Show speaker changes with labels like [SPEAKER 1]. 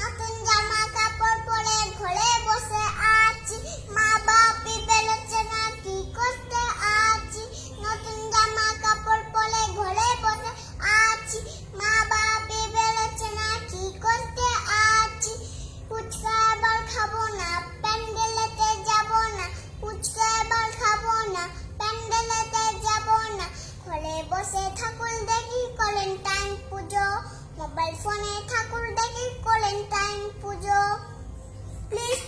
[SPEAKER 1] নতুন জামা কাপড় পরে ঘরে বসে আছি, মা বাপি বেরোচ্ছে না কি করতে আছি। নতুন জামা কাপড় পরে ঘরে বসে আছি, মা বাপি বেরোচ্ছে না কি করতে আছি। ফুচকা এবার খাবো না, প্যান্ডেলেতে যাবো না। ফুচকা এবার খাবো না, প্যান্ডেলেতে যাবো না। ঘরে বসে ঠাকুর দেখি, করেন টাইম পুজো। মোবাইল ফোনে ঠাকুর দেখি, করেন টাইম পুজো। প্লিজ